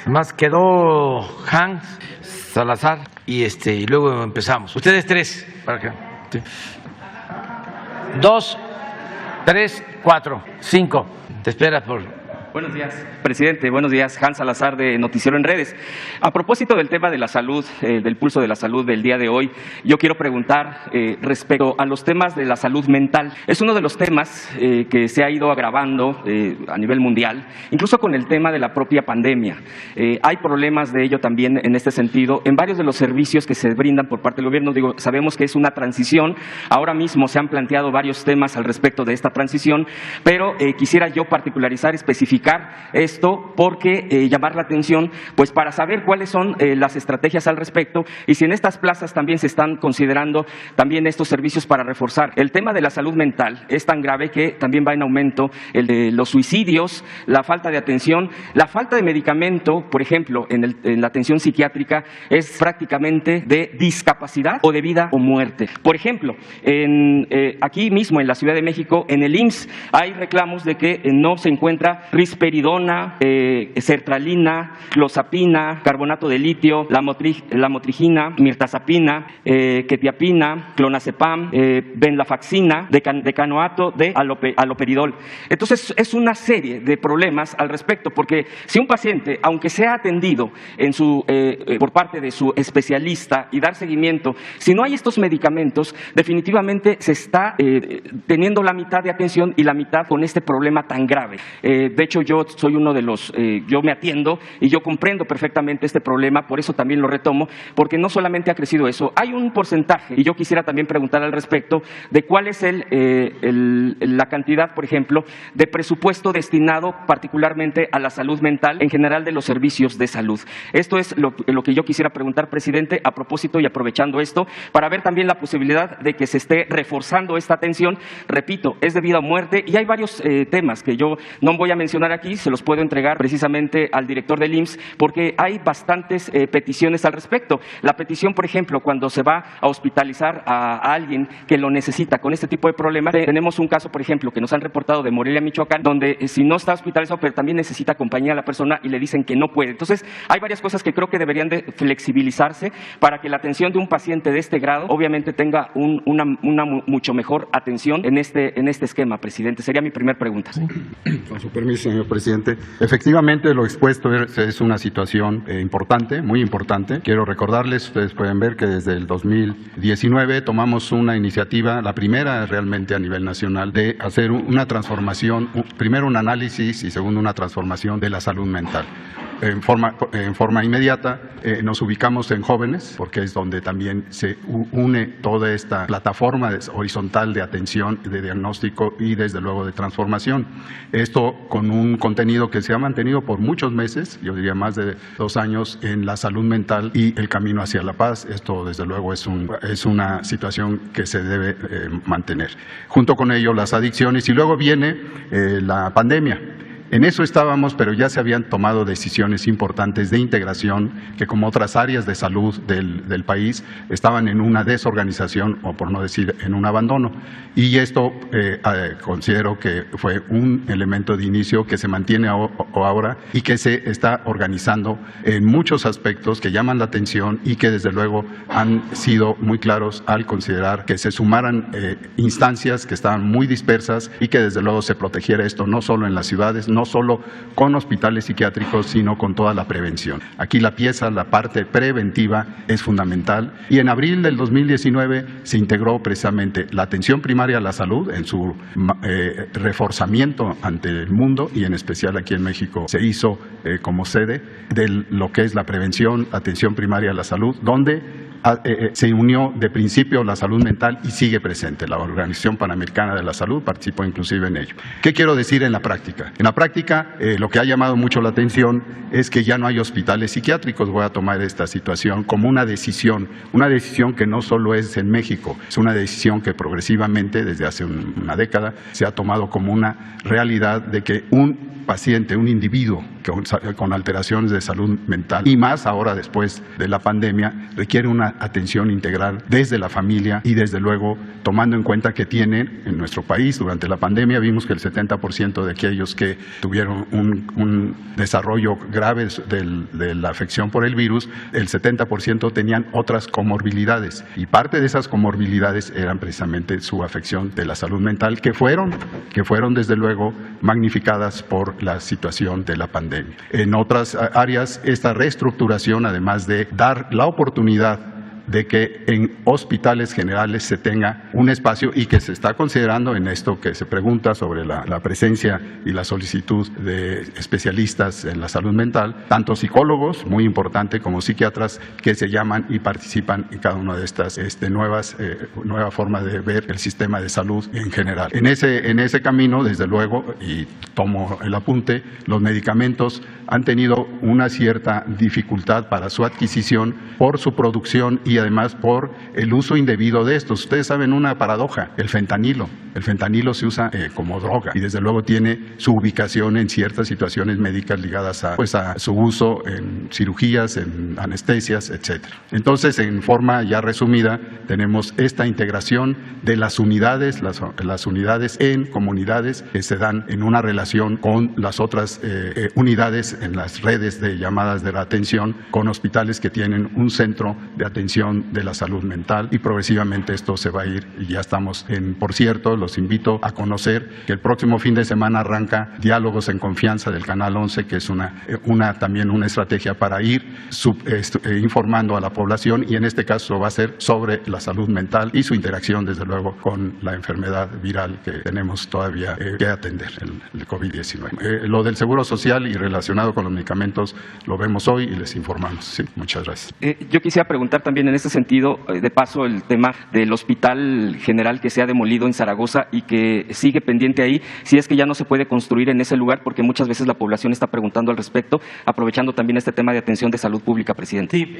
Más quedó Hans Salazar y luego empezamos. Ustedes tres, para que. Sí. 2, 3, 4, 5. Te esperas por. Buenos días, presidente. Buenos días, Hans Salazar de Noticiero en Redes. A propósito del tema de la salud, del pulso de la salud del día de hoy, yo quiero preguntar respecto a los temas de la salud mental. Es uno de los temas que se ha ido agravando a nivel mundial, incluso con el tema de la propia pandemia. Hay problemas de ello también en este sentido en varios de los servicios que se brindan por parte del gobierno. Sabemos que es una transición. Ahora mismo se han planteado varios temas al respecto de esta transición, pero quisiera yo particularizar, especificar esto porque llamar la atención pues para saber cuáles son las estrategias al respecto y si en estas plazas también se están considerando también estos servicios para reforzar. El tema de la salud mental es tan grave que también va en aumento el de los suicidios, la falta de atención, la falta de medicamento, por ejemplo, en la atención psiquiátrica es prácticamente de discapacidad o de vida o muerte. Por ejemplo, aquí mismo en la Ciudad de México, en el IMSS, hay reclamos de que no se encuentra risperidona, sertralina, clozapina, carbonato de litio, lamotrigina, mirtazapina, quetiapina, clonazepam, venlafaxina, decanoato de aloperidol. Entonces, es una serie de problemas al respecto, porque si un paciente, aunque sea atendido por parte de su especialista y dar seguimiento, si no hay estos medicamentos, definitivamente se está teniendo la mitad de atención y la mitad con este problema tan grave. De hecho, yo soy uno de los, yo me atiendo y yo comprendo perfectamente este problema, por eso también lo retomo, porque no solamente ha crecido eso, hay un porcentaje, y yo quisiera también preguntar al respecto, de cuál es la cantidad, por ejemplo, de presupuesto destinado particularmente a la salud mental en general de los servicios de salud. Esto es lo que yo quisiera preguntar, presidente, a propósito y aprovechando esto, para ver también la posibilidad de que se esté reforzando esta atención. Repito, es de vida o muerte, y hay varios temas que yo no voy a mencionar aquí, se los puedo entregar precisamente al director del IMSS, porque hay bastantes peticiones al respecto. La petición, por ejemplo, cuando se va a hospitalizar a alguien que lo necesita con este tipo de problemas, tenemos un caso, por ejemplo, que nos han reportado de Morelia, Michoacán, donde si no está hospitalizado, pero también necesita compañía a la persona y le dicen que no puede. Entonces, hay varias cosas que creo que deberían de flexibilizarse para que la atención de un paciente de este grado, obviamente, tenga una mucho mejor atención en este esquema, presidente. Sería mi primera pregunta. Sí. Con su permiso, señor presidente. Efectivamente, lo expuesto es una situación importante, muy importante. Quiero recordarles, ustedes pueden ver que desde el 2019 tomamos una iniciativa, la primera realmente a nivel nacional, de hacer una transformación, primero un análisis y segundo una transformación de la salud mental. En forma inmediata nos ubicamos en jóvenes, porque es donde también se une toda esta plataforma horizontal de atención, de diagnóstico y desde luego de transformación. Esto con un contenido que se ha mantenido por muchos meses, yo diría más de 2 años, en la salud mental y el camino hacia la paz. Esto desde luego es una situación que se debe mantener. Junto con ello las adicciones y luego viene la pandemia. En eso estábamos, pero ya se habían tomado decisiones importantes de integración que, como otras áreas de salud del país, estaban en una desorganización o, por no decir, en un abandono. Y esto considero que fue un elemento de inicio que se mantiene ahora y que se está organizando en muchos aspectos que llaman la atención y que desde luego han sido muy claros al considerar que se sumaran instancias que estaban muy dispersas y que desde luego se protegiera esto no solo en las ciudades, no solo con hospitales psiquiátricos, sino con toda la prevención. Aquí la parte preventiva es fundamental, y en abril del 2019 se integró precisamente la atención primaria a la salud en su reforzamiento ante el mundo, y en especial aquí en México se hizo como sede de lo que es la prevención, atención primaria a la salud, donde se unió de principio la salud mental y sigue presente. La Organización Panamericana de la Salud participó inclusive en ello. ¿Qué quiero decir en la práctica? En la práctica, lo que ha llamado mucho la atención es que ya no hay hospitales psiquiátricos. Voy a tomar esta situación como una decisión que no solo es en México, es una decisión que progresivamente, desde hace una década, se ha tomado como una realidad de que un paciente, un individuo con alteraciones de salud mental, y más ahora después de la pandemia, requiere una una atención integral desde la familia y desde luego tomando en cuenta que tienen en nuestro país durante la pandemia vimos que el 70% de aquellos que tuvieron un desarrollo grave de la afección por el virus, el 70% tenían otras comorbilidades y parte de esas comorbilidades eran precisamente su afección de la salud mental que fueron desde luego magnificadas por la situación de la pandemia. En otras áreas, esta reestructuración, además de dar la oportunidad de que en hospitales generales se tenga un espacio y que se está considerando en esto que se pregunta sobre la presencia y la solicitud de especialistas en la salud mental, tanto psicólogos, muy importante, como psiquiatras que se llaman y participan en cada una de estas nueva forma de ver el sistema de salud en general. En ese camino, desde luego, y tomo el apunte, los medicamentos han tenido una cierta dificultad para su adquisición por su producción y además por el uso indebido de estos. Ustedes saben una paradoja, el fentanilo. El fentanilo se usa como droga y desde luego tiene su ubicación en ciertas situaciones médicas ligadas a su uso en cirugías, en anestesias, etc. Entonces, en forma ya resumida, tenemos esta integración de las unidades en comunidades que se dan en una relación con las otras unidades en las redes de llamadas de la atención con hospitales que tienen un centro de atención de la salud mental y progresivamente esto se va a ir y ya estamos por cierto, los invito a conocer que el próximo fin de semana arranca Diálogos en Confianza del Canal 11, que es también una estrategia para ir informando a la población y en este caso va a ser sobre la salud mental y su interacción desde luego con la enfermedad viral que tenemos todavía que atender, el COVID-19. Lo del Seguro Social y relacionado con los medicamentos lo vemos hoy y les informamos. Sí, muchas gracias. Yo quisiera preguntar también en este sentido, de paso, el tema del Hospital General que se ha demolido en Zaragoza y que sigue pendiente ahí, si es que ya no se puede construir en ese lugar, porque muchas veces la población está preguntando al respecto, aprovechando también este tema de atención de salud pública, presidente. Sí,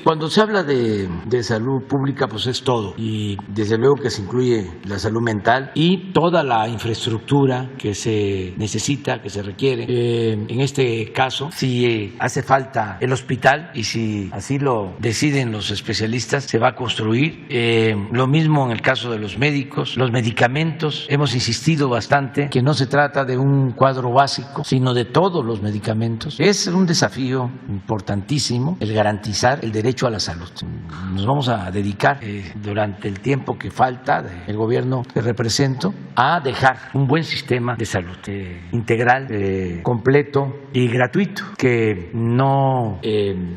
cuando se habla de salud pública, pues es todo, y desde luego que se incluye la salud mental y toda la infraestructura que se necesita, que se requiere. En este caso, si hace falta el hospital y si así lo deciden los especialistas, se va a construir. Lo mismo en el caso de los médicos, los medicamentos. Hemos insistido bastante que no se trata de un cuadro básico, sino de todos los medicamentos. Es un desafío importantísimo el garantizar el derecho a la salud. Nos vamos a dedicar durante el tiempo que falta del gobierno que represento a dejar un buen sistema de salud integral, completo y gratuito, que no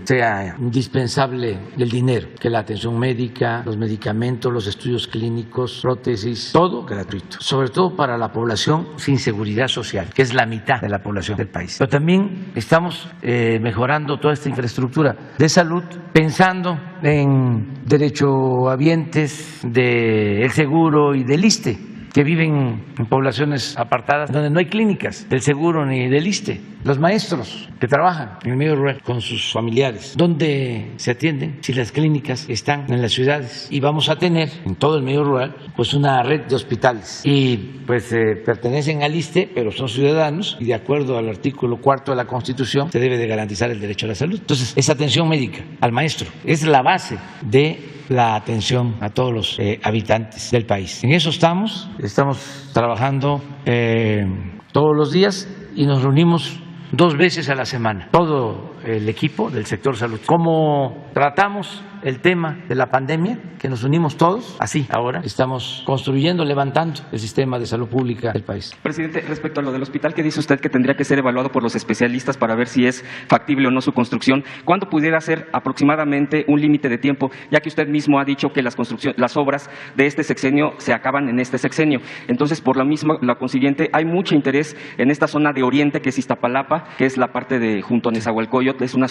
sea indispensable el dinero, que la atención médica, los medicamentos, los estudios clínicos, prótesis, todo gratuito, sobre todo para la población sin seguridad social, que es la mitad de la población del país. Pero también estamos mejorando toda esta infraestructura de salud, pensando en derechohabientes del seguro y del ISSSTE, que viven en poblaciones apartadas donde no hay clínicas del seguro ni del ISSSTE, los maestros que trabajan en el medio rural con sus familiares, ¿dónde se atienden si las clínicas están en las ciudades? Y vamos a tener en todo el medio rural pues una red de hospitales y pues pertenecen al ISSSTE, pero son ciudadanos y de acuerdo al artículo 4 de la Constitución se debe de garantizar el derecho a la salud. Entonces, esa atención médica al maestro es la base de la atención a todos los habitantes del país. En eso estamos trabajando todos los días y nos reunimos 2 veces a la semana, todo el equipo del sector salud. ¿Cómo tratamos el tema de la pandemia? Que nos unimos todos, así ahora estamos construyendo, levantando el sistema de salud pública del país. Presidente, respecto a lo del hospital, ¿qué dice usted que tendría que ser evaluado por los especialistas para ver si es factible o no su construcción? ¿Cuándo pudiera ser aproximadamente un límite de tiempo? Ya que usted mismo ha dicho que las obras de este sexenio se acaban en este sexenio. Entonces, por la consiguiente, hay mucho interés en esta zona de Oriente, que es Iztapalapa, que es la parte de junto a Nezahualcóyotl, es una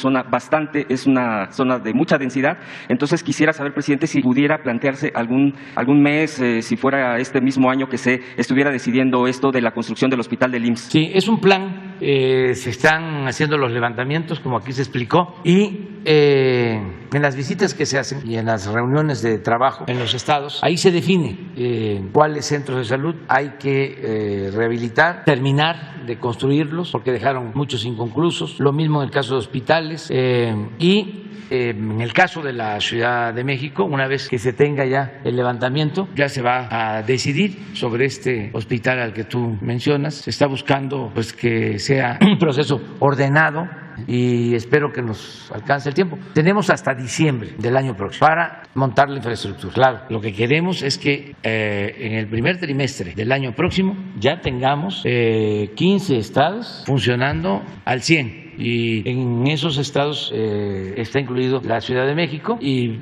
zona de mucha densidad. Entonces quisiera saber, presidente, si pudiera plantearse algún mes, si fuera este mismo año que se estuviera decidiendo esto de la construcción del hospital del IMSS. Sí, es un plan, se están haciendo los levantamientos, como aquí se explicó, y en las visitas que se hacen y en las reuniones de trabajo en los estados, ahí se define cuáles centros de salud hay que rehabilitar, terminar de construirlos, porque dejaron muchos inconclusos. Lo mismo en el caso de hospitales y en el caso de la Ciudad de México, una vez que se tenga ya el levantamiento, ya se va a decidir sobre este hospital al que tú mencionas. Se está buscando pues que sea un proceso ordenado y espero que nos alcance el tiempo. Tenemos hasta diciembre del año próximo para montar la infraestructura. Claro, lo que queremos es que en el primer trimestre del año próximo ya tengamos 15 estados funcionando al 100%. Y en esos estados está incluido la Ciudad de México y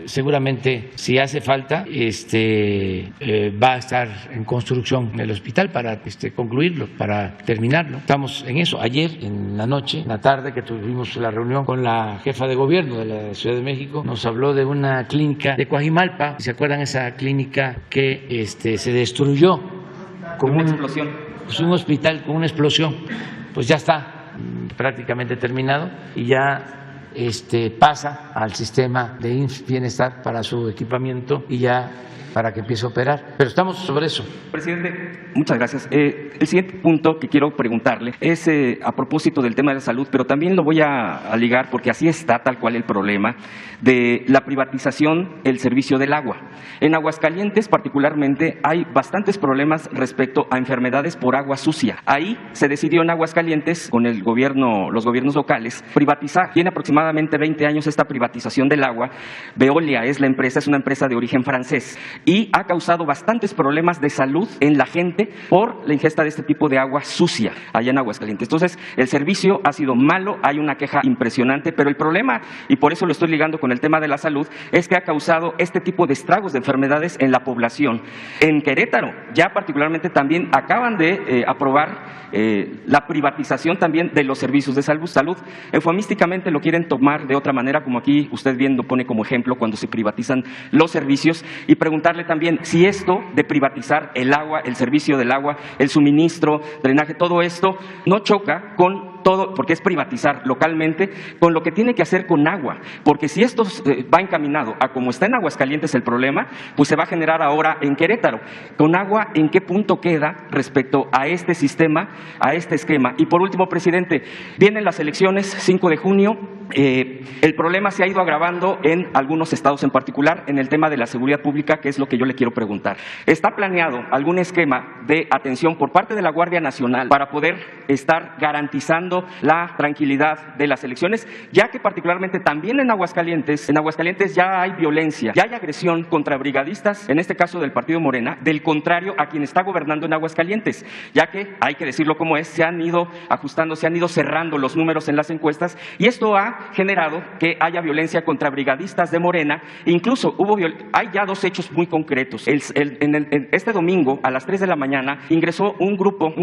seguramente si hace falta va a estar en construcción el hospital para concluirlo, para terminarlo. Estamos en eso. Ayer en la noche, en la tarde que tuvimos la reunión con la jefa de gobierno de la Ciudad de México, nos habló de una clínica de Coajimalpa. ¿Se acuerdan esa clínica que se destruyó con una explosión? Pues un hospital con una explosión. Pues ya está prácticamente terminado y ya pasa al sistema de IMSS Bienestar para su equipamiento y ya para que empiece a operar. Pero estamos sobre eso. Presidente, muchas gracias. El siguiente punto que quiero preguntarle es a propósito del tema de la salud, pero también lo voy a ligar porque así está tal cual el problema de la privatización del servicio del agua. En Aguascalientes particularmente hay bastantes problemas respecto a enfermedades por agua sucia. Ahí se decidió en Aguascalientes con los gobiernos locales privatizar. Tiene aproximadamente 20 años esta privatización del agua. Veolia es la empresa, es una empresa de origen francés y ha causado bastantes problemas de salud en la gente por la ingesta de este tipo de agua sucia allá en Aguascalientes. Entonces, el servicio ha sido malo, hay una queja impresionante, pero el problema, y por eso lo estoy ligando con el tema de la salud, es que ha causado este tipo de estragos de enfermedades en la población. En Querétaro, ya particularmente también acaban de aprobar la privatización también de los servicios de salud. Eufemísticamente lo quieren tomar de otra manera, como aquí usted bien lo pone como ejemplo cuando se privatizan los servicios, y preguntarle también si esto de privatizar el agua, el servicio del agua, el suministro, drenaje, todo esto no choca con todo, porque es privatizar localmente, con lo que tiene que hacer con agua, porque si esto va encaminado a como está en Aguascalientes el problema, pues se va a generar ahora en Querétaro. Con agua, ¿en qué punto queda respecto a este sistema, a este esquema? Y por último, presidente, vienen las elecciones 5 de junio, el problema se ha ido agravando en algunos estados en particular, en el tema de la seguridad pública, que es lo que yo le quiero preguntar. ¿Está planeado algún esquema de atención por parte de la Guardia Nacional para poder estar garantizando la tranquilidad de las elecciones, ya que particularmente también en Aguascalientes ya hay violencia, ya hay agresión contra brigadistas, en este caso del partido Morena, del contrario a quien está gobernando en Aguascalientes, ya que, hay que decirlo como es, se han ido ajustando, se han ido cerrando los números en las encuestas y esto ha generado que haya violencia contra brigadistas de Morena, incluso hay ya dos hechos muy concretos. Este domingo a las 3 de la mañana ingresó un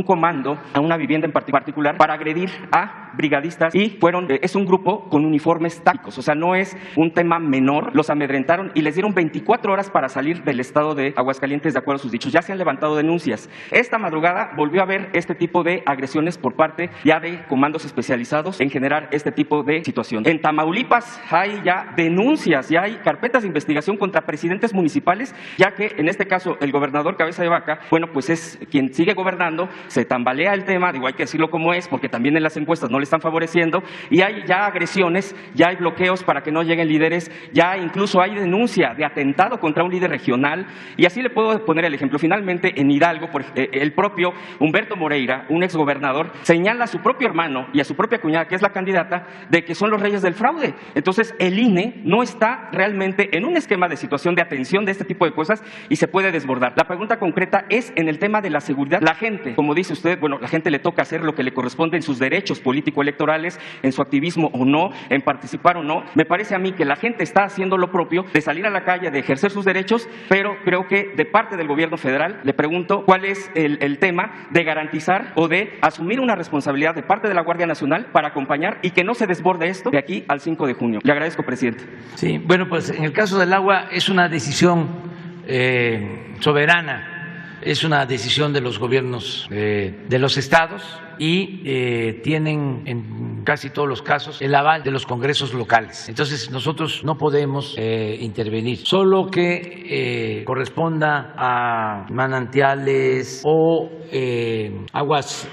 comando a una vivienda en particular para agredir a brigadistas y es un grupo con uniformes tácticos, o sea, no es un tema menor, los amedrentaron y les dieron 24 horas para salir del estado de Aguascalientes de acuerdo a sus dichos. Ya se han levantado denuncias. Esta madrugada volvió a haber este tipo de agresiones por parte ya de comandos especializados en generar este tipo de situación. En Tamaulipas hay ya denuncias, ya hay carpetas de investigación contra presidentes municipales, ya que en este caso el gobernador Cabeza de Vaca, bueno, pues es quien sigue gobernando, se tambalea el tema, digo, hay que decirlo como es, porque también en las encuestas no le están favoreciendo, y hay ya agresiones, ya hay bloqueos para que no lleguen líderes, ya incluso hay denuncia de atentado contra un líder regional, y así le puedo poner el ejemplo. Finalmente, en Hidalgo, el propio Humberto Moreira, un exgobernador, señala a su propio hermano y a su propia cuñada, que es la candidata, de que son los reyes del fraude. Entonces, el INE no está realmente en un esquema de situación de atención de este tipo de cosas y se puede desbordar. La pregunta concreta es en el tema de la seguridad. La gente, como dice usted, bueno, la gente le toca hacer lo que le corresponde en sus derechos político-electorales, en su activismo o no, en participar o no. Me parece a mí que la gente está haciendo lo propio de salir a la calle, de ejercer sus derechos, pero creo que de parte del gobierno federal, le pregunto cuál es el tema de garantizar o de asumir una responsabilidad de parte de la Guardia Nacional para acompañar y que no se desborde esto de aquí al 5 de junio. Le agradezco, presidente. Sí, bueno, pues en el caso del agua es una decisión soberana, es una decisión de los gobiernos de los estados y tienen en en casi todos los casos el aval de los congresos locales. Entonces nosotros no podemos intervenir, solo que corresponda a manantiales o aguas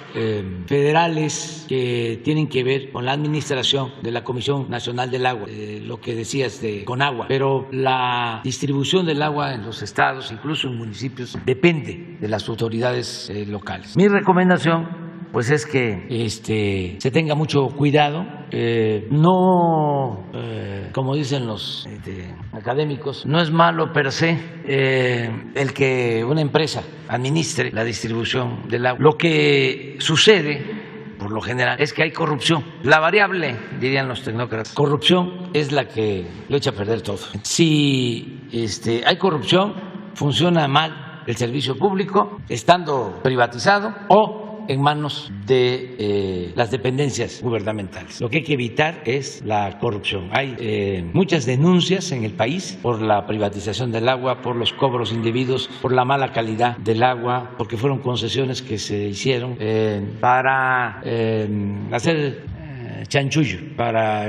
federales que tienen que ver con la administración de la Comisión Nacional del Agua, lo que decías de Conagua, pero la distribución del agua en los estados, incluso en municipios, depende de las autoridades locales. Mi recomendación pues es que se tenga mucho cuidado, como dicen los académicos, no es malo per se el que una empresa administre la distribución del agua. Lo que sucede por lo general es que hay corrupción. La variable, dirían los tecnócratas, corrupción es la que lo echa a perder todo. Si hay corrupción, funciona mal el servicio público, estando privatizado o en manos de las dependencias gubernamentales. Lo que hay que evitar es la corrupción. Hay muchas denuncias en el país por la privatización del agua, por los cobros indebidos, por la mala calidad del agua, porque fueron concesiones que se hicieron para hacer chanchullo, para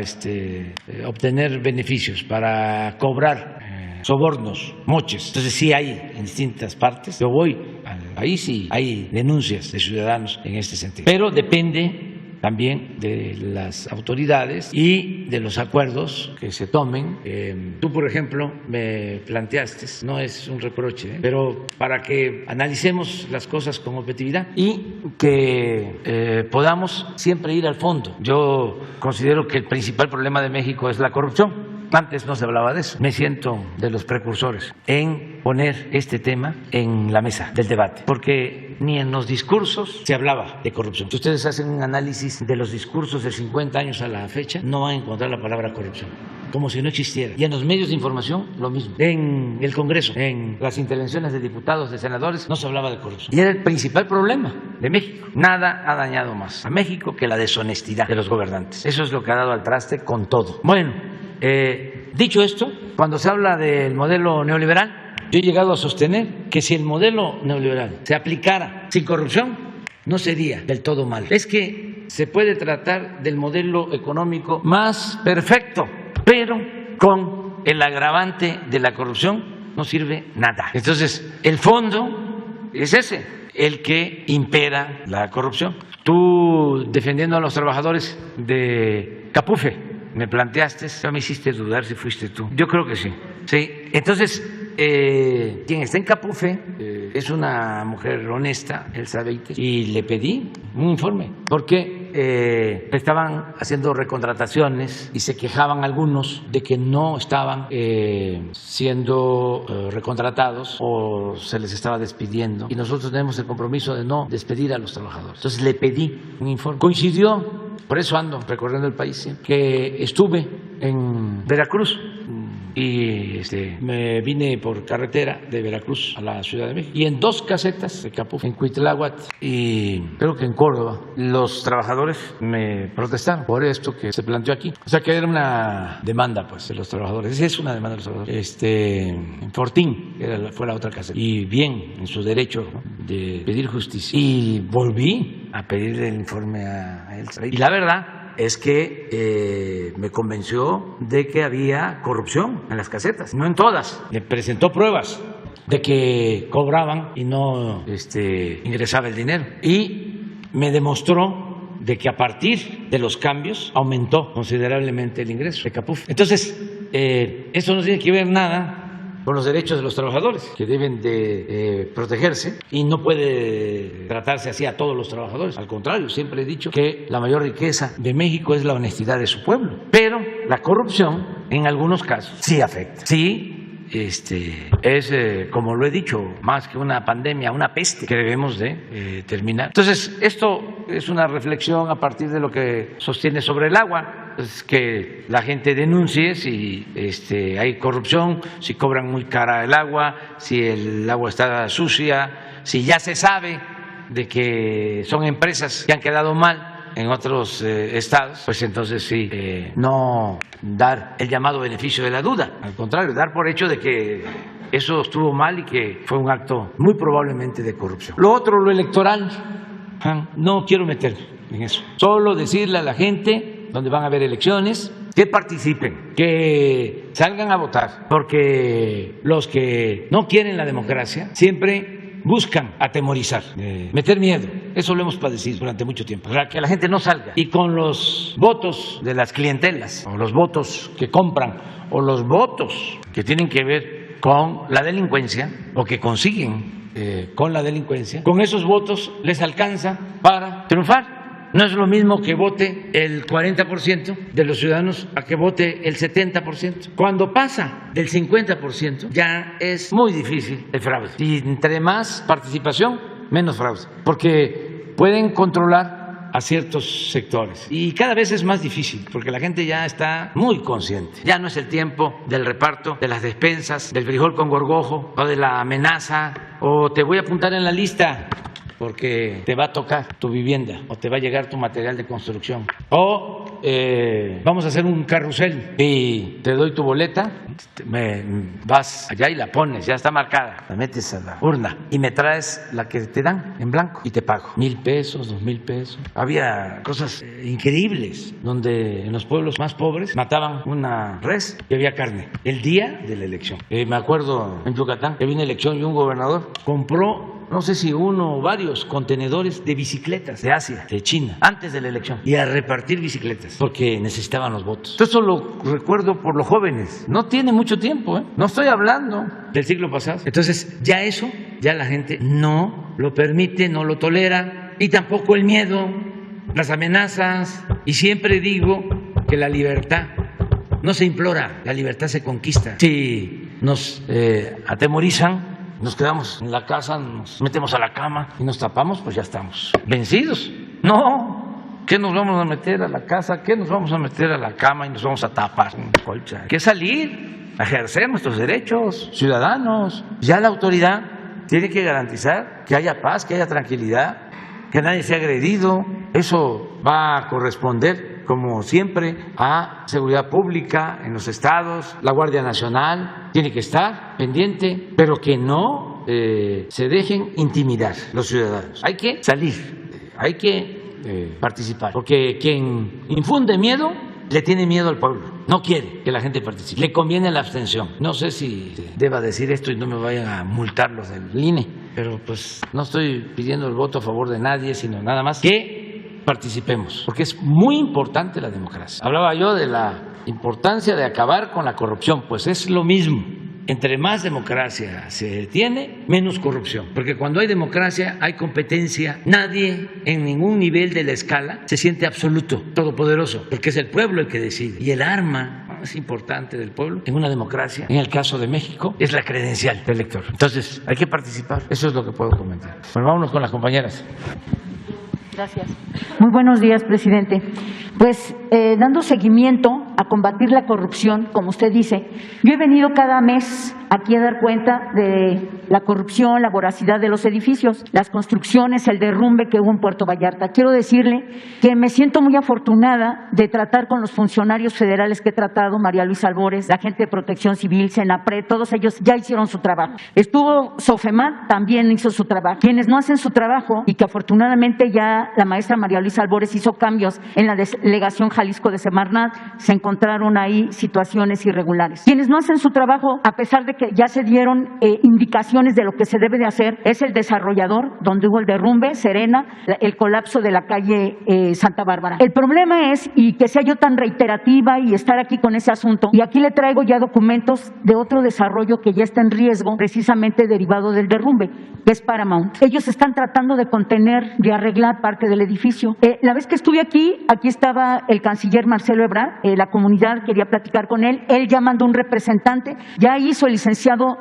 obtener beneficios, para cobrar sobornos, moches. Entonces sí hay en distintas partes. Yo voy al país y hay denuncias de ciudadanos en este sentido. Pero depende también de las autoridades y de los acuerdos que se tomen. Tú, por ejemplo, me planteaste, no es un reproche, pero para que analicemos las cosas con objetividad y que podamos siempre ir al fondo. Yo considero que el principal problema de México es la corrupción. Antes no se hablaba de eso. Me siento de los precursores en poner este tema en la mesa del debate, porque ni en los discursos se hablaba de corrupción. Si ustedes hacen un análisis de los discursos de 50 años a la fecha, no van a encontrar la palabra corrupción, como si no existiera. Y en los medios de información, lo mismo. En el Congreso, en las intervenciones de diputados, de senadores, no se hablaba de corrupción. Y era el principal problema de México. Nada ha dañado más a México que la deshonestidad de los gobernantes. Eso es lo que ha dado al traste con todo. Bueno, dicho esto, cuando se habla del modelo neoliberal, yo he llegado a sostener que si el modelo neoliberal se aplicara sin corrupción, no sería del todo mal. Es que se puede tratar del modelo económico más perfecto, pero con el agravante de la corrupción no sirve nada. Entonces, el fondo es ese, el que impera la corrupción. Tú, defendiendo a los trabajadores de Capufe, me planteaste, ya me hiciste dudar si fuiste tú. Yo creo que sí. Sí. Entonces, quien está en Capufe es una mujer honesta, Elsa Beites, y le pedí un informe porque estaban haciendo recontrataciones y se quejaban algunos de que no estaban siendo recontratados o se les estaba despidiendo, y nosotros tenemos el compromiso de no despedir a los trabajadores. Entonces le pedí un informe. Coincidió, por eso ando recorriendo el país siempre, que estuve en Veracruz y me vine por carretera de Veracruz a la Ciudad de México, y en 2 casetas de Capufe, en Cuitláhuac y creo que en Córdoba, los trabajadores me protestaron por esto que se planteó aquí. O sea que era una demanda pues de los trabajadores. Es una demanda de los trabajadores. En Fortín fue la otra caseta, y bien en su derecho, ¿no?, de pedir justicia. Y volví a pedirle el informe a Elsa. Y la verdad es que me convenció de que había corrupción en las casetas, no en todas. Me presentó pruebas de que cobraban y no ingresaba el dinero, y me demostró de que a partir de los cambios aumentó considerablemente el ingreso de Capufe. Entonces, eso no tiene que ver nada con los derechos de los trabajadores, que deben de protegerse, y no puede tratarse así a todos los trabajadores. Al contrario, siempre he dicho que la mayor riqueza de México es la honestidad de su pueblo, pero la corrupción en algunos casos sí afecta. Sí, es, como lo he dicho, más que una pandemia, una peste que debemos de terminar. Entonces, esto es una reflexión a partir de lo que sostiene sobre el agua. Es que la gente denuncie si hay corrupción, si cobran muy cara el agua, si el agua está sucia, si ya se sabe de que son empresas que han quedado mal en otros estados, pues entonces sí, no dar el llamado beneficio de la duda, al contrario, dar por hecho de que eso estuvo mal y que fue un acto muy probablemente de corrupción. Lo otro, lo electoral, No quiero meterme en eso. Solo decirle a la gente donde van a haber elecciones que participen, que salgan a votar, porque los que no quieren la democracia siempre buscan atemorizar, meter miedo. Eso lo hemos padecido durante mucho tiempo, para que la gente no salga. Y con los votos de las clientelas, o los votos que compran, o los votos que tienen que ver con la delincuencia, o que consiguen con la delincuencia, con esos votos les alcanza para triunfar. No es lo mismo que vote el 40% de los ciudadanos a que vote el 70%. Cuando pasa del 50% ya es muy difícil el fraude. Y entre más participación, menos fraude. Porque pueden controlar a ciertos sectores. Y cada vez es más difícil porque la gente ya está muy consciente. Ya no es el tiempo del reparto de las despensas, del frijol con gorgojo o de la amenaza o te voy a apuntar en la lista porque te va a tocar tu vivienda o te va a llegar tu material de construcción. O vamos a hacer un carrusel y te doy tu boleta, vas allá y la pones, ya está marcada, la metes a la urna y me traes la que te dan en blanco y te pago 1,000 pesos, 2,000 pesos. Había cosas increíbles donde en los pueblos más pobres mataban una res y había carne el día de la elección. Me acuerdo en Yucatán que había una elección y un gobernador compró, no sé si uno o varios contenedores de bicicletas de Asia, de China, antes de la elección, y a repartir bicicletas, porque necesitaban los votos. Todo eso lo recuerdo por los jóvenes. No tiene mucho tiempo, no estoy hablando del siglo pasado. Entonces, ya eso, ya la gente no lo permite, no lo tolera, y tampoco el miedo, las amenazas, y siempre digo que la libertad no se implora, la libertad se conquista. Si nos atemorizan, nos quedamos en la casa, nos metemos a la cama y nos tapamos, pues ya estamos vencidos. No, ¿qué nos vamos a meter a la casa? ¿Qué nos vamos a meter a la cama y nos vamos a tapar en colcha? Hay que salir a ejercer nuestros derechos ciudadanos. Ya la autoridad tiene que garantizar que haya paz, que haya tranquilidad, que nadie sea agredido. Eso va a corresponder, como siempre, a seguridad pública en los estados. La Guardia Nacional tiene que estar pendiente, pero que no se dejen intimidar los ciudadanos. Hay que salir, hay que participar, porque quien infunde miedo le tiene miedo al pueblo, no quiere que la gente participe, le conviene la abstención. No sé si deba decir esto y no me vayan a multar los del INE, pero pues no estoy pidiendo el voto a favor de nadie, sino nada más que participemos, porque es muy importante la democracia. Hablaba yo de la importancia de acabar con la corrupción, pues es lo mismo. Entre más democracia se tiene, menos corrupción. Porque cuando hay democracia, hay competencia. Nadie en ningún nivel de la escala se siente absoluto, todopoderoso, porque es el pueblo el que decide. Y el arma más importante del pueblo en una democracia, en el caso de México, es la credencial del elector. Entonces, hay que participar. Eso es lo que puedo comentar. Bueno, vámonos con las compañeras. Gracias. Muy buenos días, presidente. Pues dando seguimiento a combatir la corrupción, como usted dice, yo he venido cada mes aquí a dar cuenta de la corrupción, la voracidad de los edificios, las construcciones, el derrumbe que hubo en Puerto Vallarta. Quiero decirle que me siento muy afortunada de tratar con los funcionarios federales que he tratado, María Luisa Albores, la gente de Protección Civil, Senapred, todos ellos ya hicieron su trabajo. Estuvo Sofemat, también hizo su trabajo. Quienes no hacen su trabajo, y que afortunadamente ya la maestra María Luisa Albores hizo cambios en la delegación Jalisco de Semarnat, se encontraron ahí situaciones irregulares. Quienes no hacen su trabajo, a pesar de que ya se dieron indicaciones de lo que se debe de hacer, es el desarrollador, donde hubo el derrumbe, Serena, el colapso de la calle Santa Bárbara. El problema es, y que sea yo tan reiterativa y estar aquí con ese asunto, y aquí le traigo ya documentos de otro desarrollo que ya está en riesgo, precisamente derivado del derrumbe, que es Paramount. Ellos están tratando de contener, de arreglar parte del edificio. La vez que estuve aquí estaba el canciller Marcelo Ebrard, la comunidad quería platicar con él ya mandó un representante, ya hizo el licenciado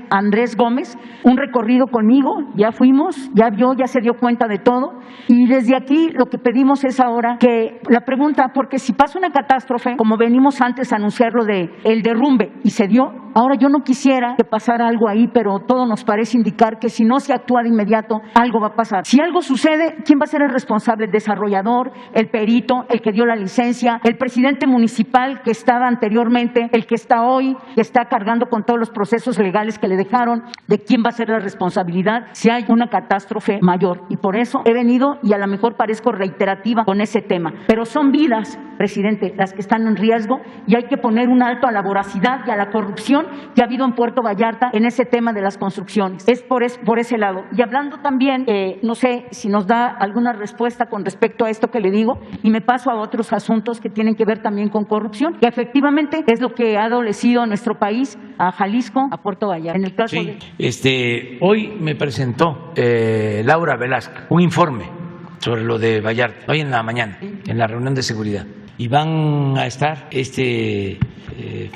Andrés Gómez un recorrido conmigo, ya fuimos, ya vio, ya se dio cuenta de todo, y desde aquí lo que pedimos es ahora que la pregunta, porque si pasa una catástrofe, como venimos antes a anunciarlo de el derrumbe, y se dio, Ahora, yo no quisiera que pasara algo ahí, pero todo nos parece indicar que si no se actúa de inmediato, algo va a pasar. Si algo sucede, ¿quién va a ser el responsable? El desarrollador, el perito, el que dio la licencia, el presidente municipal que estaba anteriormente, el que está hoy, que está cargando con todos los procesos legales que le dejaron. ¿De quién va a ser la responsabilidad si hay una catástrofe mayor? Y por eso he venido, y a lo mejor parezco reiterativa con ese tema, pero son vidas, presidente, las que están en riesgo, y hay que poner un alto a la voracidad y a la corrupción que ha habido en Puerto Vallarta en ese tema de las construcciones. Es por ese lado. Y hablando también, no sé si nos da alguna respuesta con respecto a esto que le digo, y me paso a otros asuntos que tienen que ver también con corrupción, que efectivamente es lo que ha adolecido a nuestro país, a Jalisco, a Puerto Vallarta. En el caso hoy me presentó Laura Velasco un informe sobre lo de Vallarta, hoy en la mañana, en la reunión de seguridad. Y van a estar este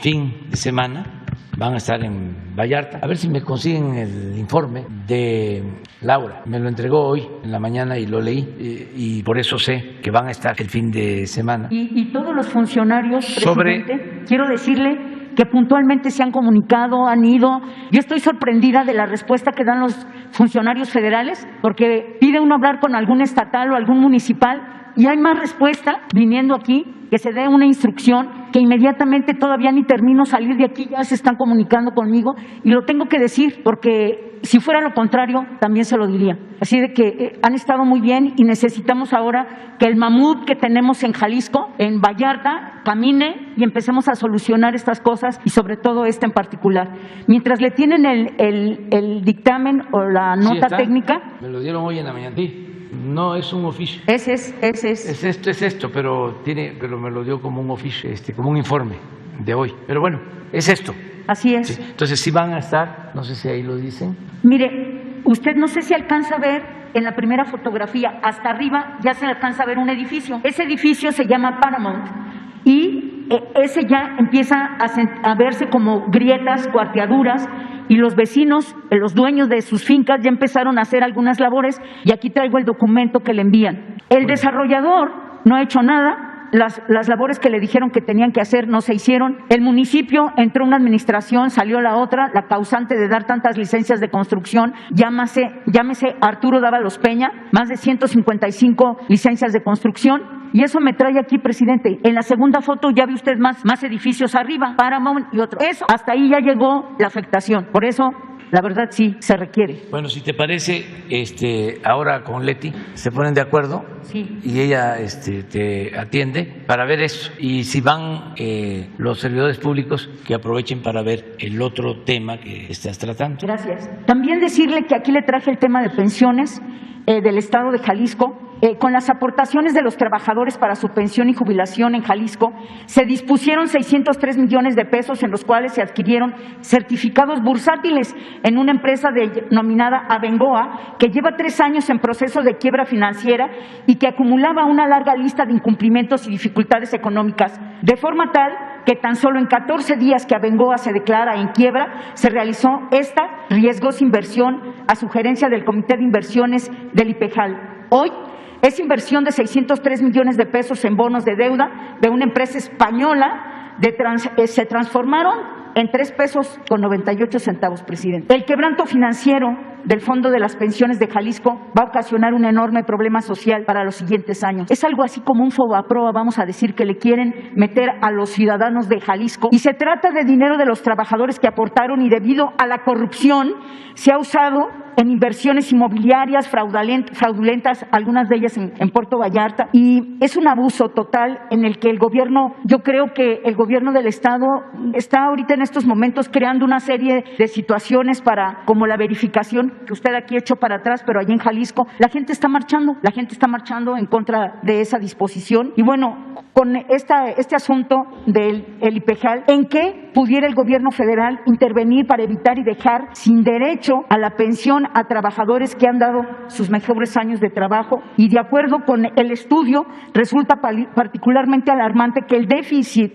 fin de semana, van a estar en Vallarta. A ver si me consiguen el informe de Laura. Me lo entregó hoy en la mañana y lo leí, y por eso sé que van a estar el fin de semana. Y todos los funcionarios, presidente, quiero decirle que puntualmente se han comunicado, han ido. Yo estoy sorprendida de la respuesta que dan los funcionarios federales, porque pide uno hablar con algún estatal o algún municipal, y hay más respuesta viniendo aquí, que se dé una instrucción, que inmediatamente todavía ni termino salir de aquí, ya se están comunicando conmigo, y lo tengo que decir, porque si fuera lo contrario, también se lo diría. Así de que han estado muy bien, y necesitamos ahora que el mamut que tenemos en Jalisco, en Vallarta, camine y empecemos a solucionar estas cosas, y sobre todo esta en particular. Mientras le tienen el dictamen o la nota técnica. Me lo dieron hoy en la mañana. Sí. No es un oficio. Es esto, pero me lo dio como un oficio, como un informe de hoy. Pero bueno, es esto. Así es. Sí. Entonces sí van a estar, no sé si ahí lo dicen. Mire, usted no sé si alcanza a ver en la primera fotografía, hasta arriba ya se alcanza a ver un edificio. Ese edificio se llama Paramount, y ese ya empieza a verse como grietas, cuarteaduras, y los vecinos, los dueños de sus fincas ya empezaron a hacer algunas labores, y aquí traigo el documento que le envían. El desarrollador no ha hecho nada. Las labores que le dijeron que tenían que hacer no se hicieron. El municipio entró una administración, salió la otra. La causante de dar tantas licencias de construcción, llámese Arturo Dávalos Peña, más de 155 licencias de construcción. Y eso me trae aquí, presidente. En la segunda foto ya ve usted más edificios arriba, Paramount y otro. Eso, hasta ahí ya llegó la afectación. Por eso, la verdad sí, se requiere. Bueno, si te parece, ahora con Leti se ponen de acuerdo, sí, y ella te atiende para ver eso. Y si van los servidores públicos, que aprovechen para ver el otro tema que estás tratando. Gracias. También decirle que aquí le traje el tema de pensiones del Estado de Jalisco. Con las aportaciones de los trabajadores para su pensión y jubilación en Jalisco, se dispusieron 603 millones de pesos, en los cuales se adquirieron certificados bursátiles en una empresa denominada Abengoa, que lleva 3 años en proceso de quiebra financiera y que acumulaba una larga lista de incumplimientos y dificultades económicas, de forma tal que tan solo en 14 días que Abengoa se declara en quiebra, se realizó esta riesgosa inversión a sugerencia del Comité de Inversiones del IPEJAL. Hoy, esa inversión de 603 millones de pesos en bonos de deuda de una empresa española se transformaron en 3 pesos con 98 centavos, presidente. El quebranto financiero del Fondo de las Pensiones de Jalisco va a ocasionar un enorme problema social para los siguientes años. Es algo así como un fobaproa, vamos a decir, que le quieren meter a los ciudadanos de Jalisco. Y se trata de dinero de los trabajadores que aportaron, y debido a la corrupción se ha usado en inversiones inmobiliarias fraudulentas, algunas de ellas en Puerto Vallarta, y es un abuso total en el que el gobierno, yo creo que el gobierno del Estado está ahorita en estos momentos creando una serie de situaciones como la verificación que usted aquí ha hecho para atrás, pero allí en Jalisco la gente está marchando en contra de esa disposición. Y bueno, con este asunto del IPEJAL, ¿en qué pudiera el gobierno federal intervenir para evitar y dejar sin derecho a la pensión a trabajadores que han dado sus mejores años de trabajo? Y de acuerdo con el estudio, resulta particularmente alarmante que el déficit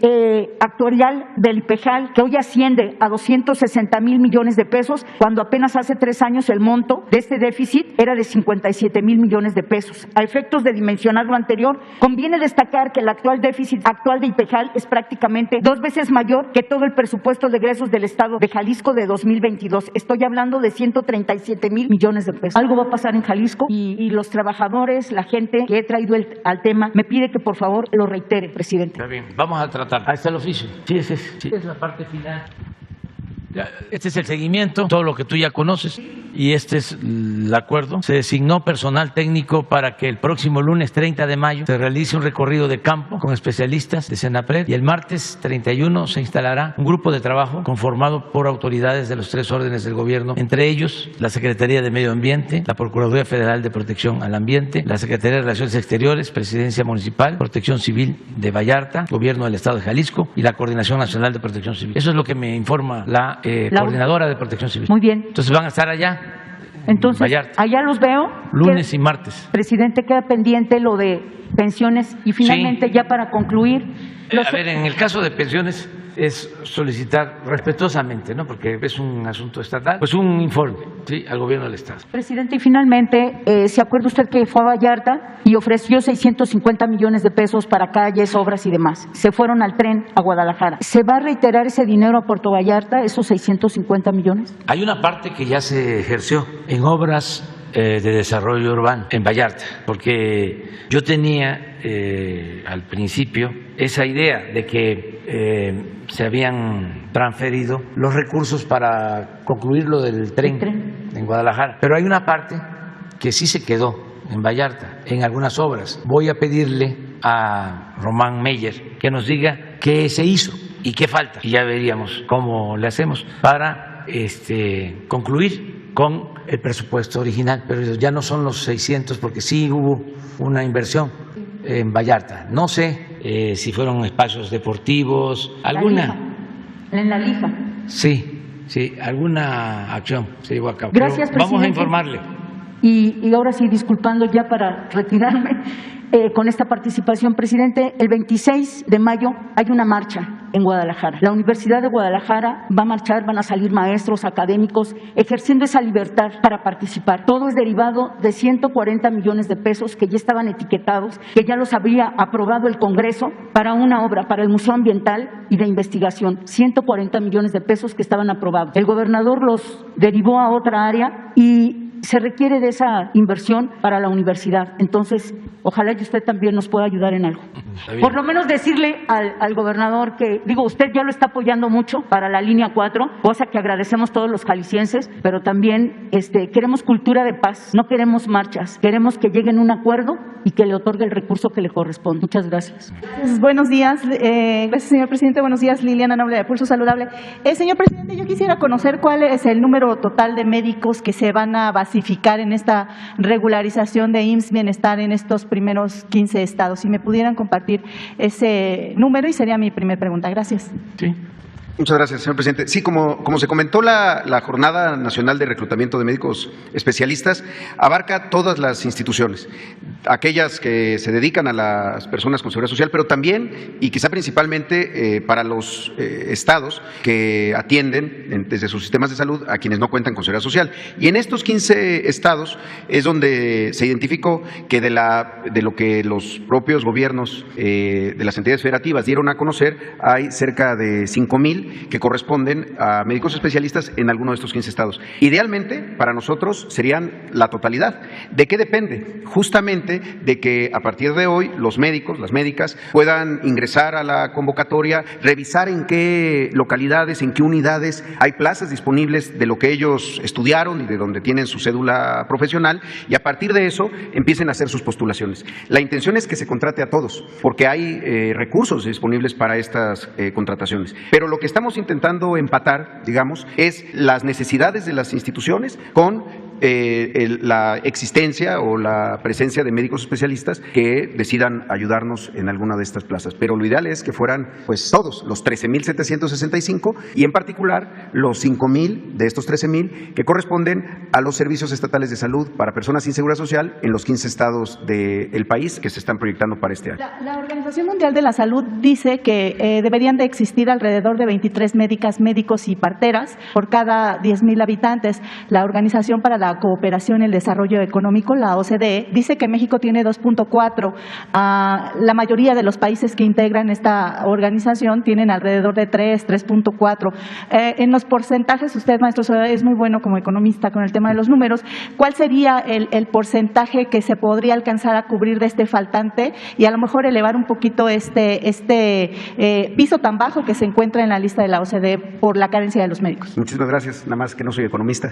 actuarial del IPEJAL, que hoy asciende a 260,000 millones de pesos, cuando apenas hace 3 años el monto de este déficit era de 57,000 millones de pesos. A efectos de dimensionar lo anterior, conviene destacar que el actual déficit actual de IPEJAL es prácticamente 2 veces mayor que todo el el presupuesto de egresos del Estado de Jalisco de 2022. Estoy hablando de 137,000 millones de pesos. Algo va a pasar en Jalisco y los trabajadores, la gente que he traído al tema, me pide que por favor lo reitere, presidente. Está bien, vamos a tratar. Ahí está el oficio. Sí, ese es. Sí. Es la parte final. Este es el seguimiento, todo lo que tú ya conoces, y este es el acuerdo. Se designó personal técnico para que el próximo lunes 30 de mayo se realice un recorrido de campo con especialistas de Senapred, y el martes 31 se instalará un grupo de trabajo conformado por autoridades de los 3 órdenes del gobierno, entre ellos la Secretaría de Medio Ambiente, la Procuraduría Federal de Protección al Ambiente, la Secretaría de Relaciones Exteriores, Presidencia Municipal, Protección Civil de Vallarta, Gobierno del Estado de Jalisco y la Coordinación Nacional de Protección Civil. Eso es lo que me informa la coordinadora de Protección Civil. Muy bien. Entonces van a estar allá. Entonces, Vallarta. allá los veo. Lunes y martes. Presidente, queda pendiente lo de pensiones y finalmente Sí. Ya para concluir. A ver, en el caso de pensiones es solicitar respetuosamente, ¿no? Porque es un asunto estatal, pues un informe, ¿sí? Al gobierno del Estado. Presidente, y finalmente, ¿se acuerda usted que fue a Vallarta y ofreció 650 millones de pesos para calles, obras y demás? Se fueron al tren a Guadalajara. ¿Se va a reiterar ese dinero a Puerto Vallarta, esos 650 millones? Hay una parte que ya se ejerció en obras de desarrollo urbano en Vallarta, porque yo tenía al principio esa idea de que se habían transferido los recursos para concluir lo del tren en Guadalajara, pero hay una parte que sí se quedó en Vallarta, en algunas obras. Voy a pedirle a Román Meyer que nos diga qué se hizo y qué falta, y ya veríamos cómo le hacemos para concluir con el presupuesto original, pero ya no son los 600 porque sí hubo una inversión en Vallarta. No sé si fueron espacios deportivos, alguna. En la Lija. Sí, alguna acción se llevó a cabo. Gracias, pero vamos a presidente. informarle. Y ahora sí, disculpando ya para retirarme con esta participación, presidente, el 26 de mayo hay una marcha en Guadalajara. La Universidad de Guadalajara va a marchar, van a salir maestros, académicos, ejerciendo esa libertad para participar. Todo es derivado de 140 millones de pesos que ya estaban etiquetados, que ya los había aprobado el Congreso para una obra, para el Museo Ambiental y de Investigación. 140 millones de pesos que estaban aprobados. El gobernador los derivó a otra área y se requiere de esa inversión para la universidad. Entonces, ojalá que usted también nos pueda ayudar en algo. Por lo menos decirle al gobernador que, usted ya lo está apoyando mucho para la línea 4, cosa que agradecemos todos los jaliscienses, pero también queremos cultura de paz, no queremos marchas, queremos que lleguen a un acuerdo y que le otorgue el recurso que le corresponde. Muchas gracias. Buenos días, gracias señor presidente. Buenos días, Liliana Noble de Pulso Saludable. Señor presidente, yo quisiera conocer cuál es el número total de médicos que se van a basificar en esta regularización de IMSS Bienestar en estos primeros 15 estados. Si me pudieran compartir ese número, y sería mi primera pregunta. Gracias. Sí. Muchas gracias, señor presidente. Sí, como se comentó, la Jornada Nacional de Reclutamiento de Médicos Especialistas abarca todas las instituciones, aquellas que se dedican a las personas con seguridad social, pero también, y quizá principalmente, para los estados que atienden desde sus sistemas de salud a quienes no cuentan con seguridad social. Y en estos 15 estados es donde se identificó que de lo que los propios gobiernos de las entidades federativas dieron a conocer, hay cerca de 5,000 que corresponden a médicos especialistas en alguno de estos 15 estados. Idealmente, para nosotros, serían la totalidad. ¿De qué depende? Justamente de que a partir de hoy los médicos, las médicas, puedan ingresar a la convocatoria, revisar en qué localidades, en qué unidades hay plazas disponibles de lo que ellos estudiaron y de donde tienen su cédula profesional, y a partir de eso empiecen a hacer sus postulaciones. La intención es que se contrate a todos, porque hay recursos disponibles para estas contrataciones. Pero lo que estamos intentando empatar, es las necesidades de las instituciones con la existencia o la presencia de médicos especialistas que decidan ayudarnos en alguna de estas plazas. Pero lo ideal es que fueran todos, los 13,765, y en particular los 5,000 de estos 13,000 que corresponden a los servicios estatales de salud para personas sin seguridad social en los 15 estados del país que se están proyectando para este año. La Organización Mundial de la Salud dice que deberían de existir alrededor de 23 médicos y parteras por cada 10,000 habitantes. La Organización para la la Cooperación y el Desarrollo Económico, la OCDE, dice que México tiene 2.4. La mayoría de los países que integran esta organización tienen alrededor de 3.4. En los porcentajes, usted, maestro Soledad, es muy bueno como economista con el tema de los números. ¿Cuál sería el porcentaje que se podría alcanzar a cubrir de este faltante y a lo mejor elevar un poquito este piso tan bajo que se encuentra en la lista de la OCDE por la carencia de los médicos? Muchísimas gracias, nada más que no soy economista.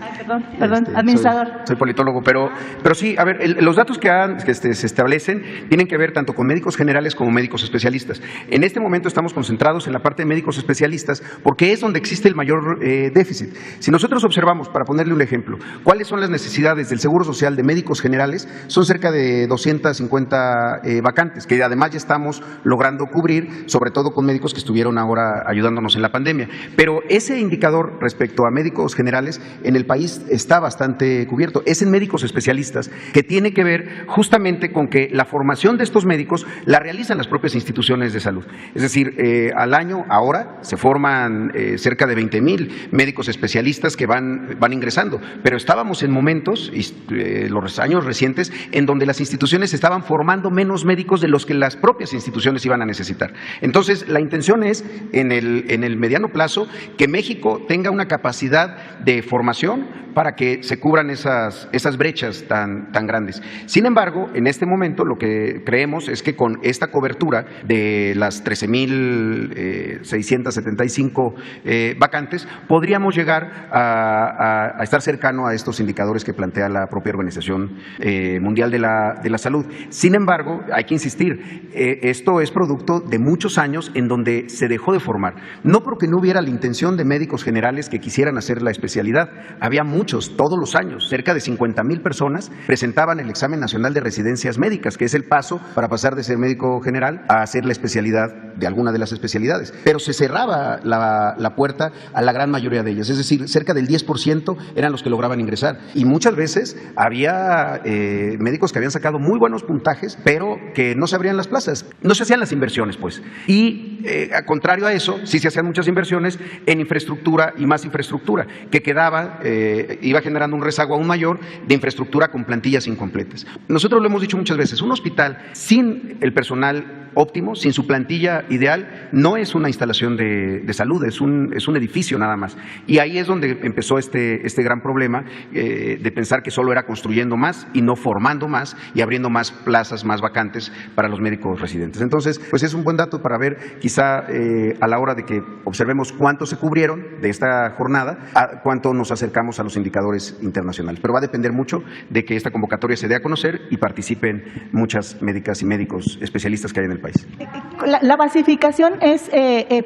Perdón, administrador. Soy politólogo, pero sí, a ver, los datos que se establecen tienen que ver tanto con médicos generales como médicos especialistas. En este momento estamos concentrados en la parte de médicos especialistas porque es donde existe el mayor déficit. Si nosotros observamos, para ponerle un ejemplo, cuáles son las necesidades del Seguro Social de médicos generales, son cerca de 250 vacantes, que además ya estamos logrando cubrir, sobre todo con médicos que estuvieron ahora ayudándonos en la pandemia. Pero ese indicador respecto a médicos generales en el país está bastante cubierto. Es en médicos especialistas, que tiene que ver justamente con que la formación de estos médicos la realizan las propias instituciones de salud. Es decir, al año, ahora, se forman cerca de 20,000 médicos especialistas que van ingresando, pero estábamos en momentos, los años recientes, en donde las instituciones estaban formando menos médicos de los que las propias instituciones iban a necesitar. Entonces, la intención es, en el mediano plazo, que México tenga una capacidad de formación para que se cubran esas brechas tan grandes. Sin embargo, en este momento lo que creemos es que con esta cobertura de las 13,675 vacantes, podríamos llegar a estar cercano a estos indicadores que plantea la propia Organización Mundial de la Salud. Sin embargo, hay que insistir, esto es producto de muchos años en donde se dejó de formar. No porque no hubiera la intención de médicos generales que quisieran hacer la especialidad, había muchos, todos los años, cerca de 50,000 personas presentaban el examen nacional de residencias médicas, que es el paso para pasar de ser médico general a hacer la especialidad de alguna de las especialidades. Pero se cerraba la puerta a la gran mayoría de ellas, es decir, cerca del 10% eran los que lograban ingresar. Y muchas veces había médicos que habían sacado muy buenos puntajes, pero que no se abrían las plazas, no se hacían las inversiones, pues. Y a contrario a eso, sí se hacían muchas inversiones en infraestructura y más infraestructura, que iba generando un rezago aún mayor de infraestructura con plantillas incompletas. Nosotros lo hemos dicho muchas veces, un hospital sin el personal óptimo, sin su plantilla ideal, no es una instalación de salud, es un edificio nada más. Y ahí es donde empezó este gran problema de pensar que solo era construyendo más y no formando más y abriendo más plazas, más vacantes para los médicos residentes. Entonces, pues es un buen dato para ver, quizá a la hora de que observemos cuánto se cubrieron de esta jornada, a cuánto nos acercamos a los indicadores internacionales. Pero va a depender mucho de que esta convocatoria se dé a conocer y participen muchas médicas y médicos especialistas que hay en el país. La basificación es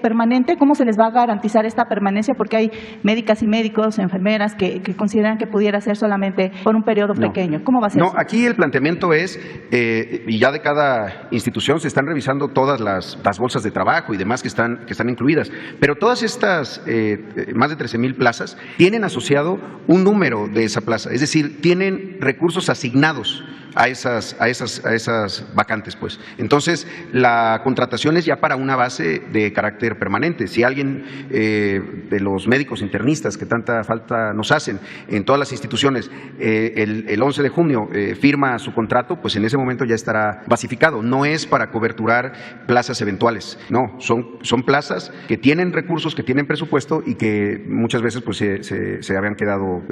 permanente. ¿Cómo se les va a garantizar esta permanencia? Porque hay médicas y médicos, enfermeras que consideran que pudiera ser solamente por un periodo pequeño. ¿Cómo va a ser eso? Aquí el planteamiento es, y ya de cada institución se están revisando todas las bolsas de trabajo y demás que están incluidas, pero todas estas más de 13,000 plazas tienen asociado un número de esa plaza, es decir, tienen recursos asignados a esas vacantes, pues. Entonces, la contratación es ya para una base de carácter permanente. Si alguien de los médicos internistas que tanta falta nos hacen en todas las instituciones el 11 de junio firma su contrato, pues en ese momento ya estará basificado. No es para coberturar plazas eventuales, no, son plazas que tienen recursos, que tienen presupuesto y que muchas veces pues se habían quedado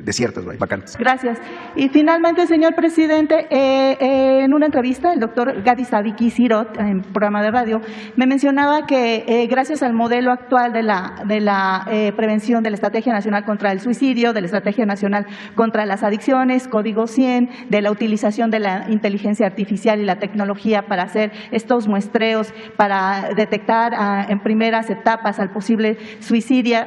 desiertas, vacantes. Gracias. Y finalmente, señor presidente, en una entrevista, el doctor Gadi Sadiki Sirot, en programa de radio, me mencionaba que gracias al modelo actual de la prevención de la Estrategia Nacional contra el Suicidio, de la Estrategia Nacional contra las Adicciones, Código 100, de la utilización de la inteligencia artificial y la tecnología para hacer estos muestreos, para detectar en primeras etapas al posible suicida,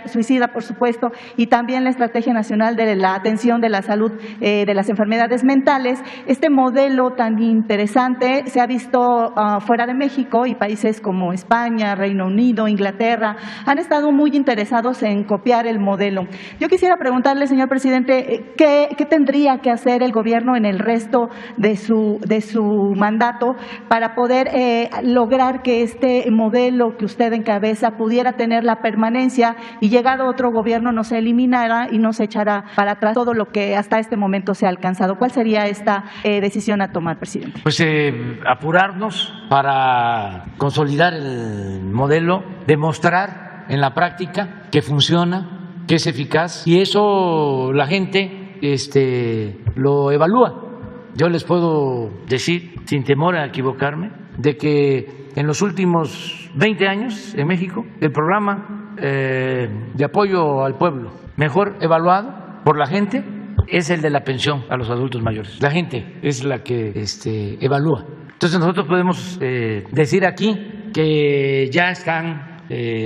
por supuesto, y también la Estrategia Nacional de la Atención de la Salud de las Enfermedades Mentales, este modelo tan interesante se ha visto fuera de México, y países como España, Reino Unido, Inglaterra han estado muy interesados en copiar el modelo. Yo quisiera preguntarle, señor presidente, ¿qué tendría que hacer el gobierno en el resto de su mandato para poder lograr que este modelo que usted encabeza pudiera tener la permanencia y llegado otro gobierno no se eliminara y no se echara para atrás todo lo que hasta este momento se ha alcanzado? ¿Cuál sería esta decisión a tomar, presidente? Pues apurarnos para consolidar el modelo, demostrar en la práctica que funciona, que es eficaz, y eso la gente lo evalúa. Yo les puedo decir, sin temor a equivocarme, de que en los últimos 20 años en México el programa de apoyo al pueblo mejor evaluado por la gente es el de la pensión a los adultos mayores. La gente es la que evalúa. Entonces nosotros podemos decir aquí que ya están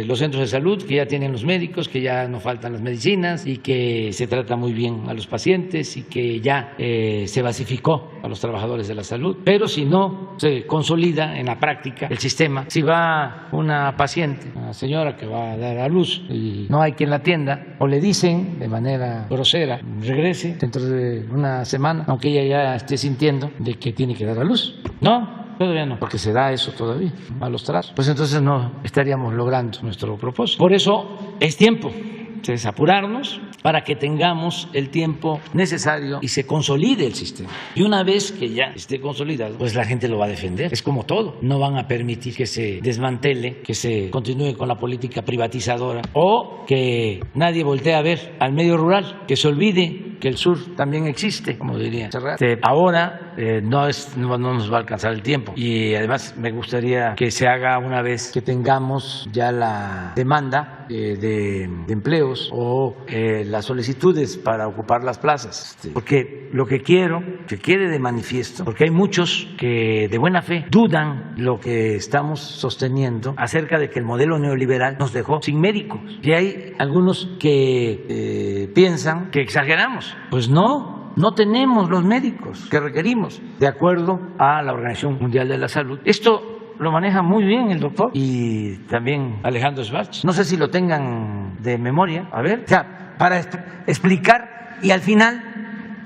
los centros de salud, que ya tienen los médicos, que ya no faltan las medicinas y que se trata muy bien a los pacientes y que ya se basificó a los trabajadores de la salud. Pero si no se consolida en la práctica el sistema, si va una paciente, una señora que va a dar a luz y no hay quien la atienda, o le dicen de manera grosera, regrese dentro de una semana, aunque ella ya esté sintiendo de que tiene que dar a luz. No, todavía no, porque se da eso todavía, a los trazos. Pues entonces no estaríamos logrando nuestro propósito. Por eso es tiempo de apurarnos para que tengamos el tiempo necesario y se consolide el sistema. Y una vez que ya esté consolidado, pues la gente lo va a defender. Es como todo. No van a permitir que se desmantele, que se continúe con la política privatizadora o que nadie voltee a ver al medio rural, que se olvide que el sur también existe, como diría Serrat. Ahora no nos va a alcanzar el tiempo, y además me gustaría que se haga una vez que tengamos ya la demanda de empleos o las solicitudes para ocupar las plazas, porque lo que quiero que quede de manifiesto, porque hay muchos que de buena fe dudan lo que estamos sosteniendo acerca de que el modelo neoliberal nos dejó sin médicos, y hay algunos que piensan que exageramos. Pues no tenemos los médicos que requerimos de acuerdo a la Organización Mundial de la Salud. Esto lo maneja muy bien el doctor y también Alejandro Schwartz. No sé si lo tengan de memoria. A ver, o sea, para explicar, y al final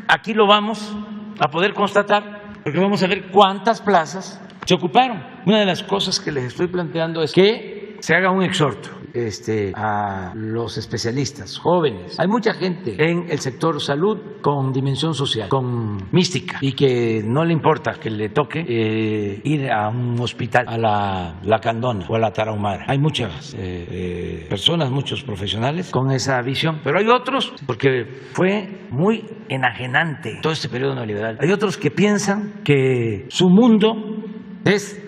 aquí lo vamos a poder constatar, porque vamos a ver cuántas plazas se ocuparon. Una de las cosas que les estoy planteando es que se haga un exhorto a los especialistas jóvenes. Hay mucha gente en el sector salud con dimensión social, con mística, y que no le importa que le toque ir a un hospital, a la Candona o a la Tarahumara. Hay muchas personas, muchos profesionales con esa visión, pero hay otros, porque fue muy enajenante todo este periodo neoliberal, hay otros que piensan que su mundo es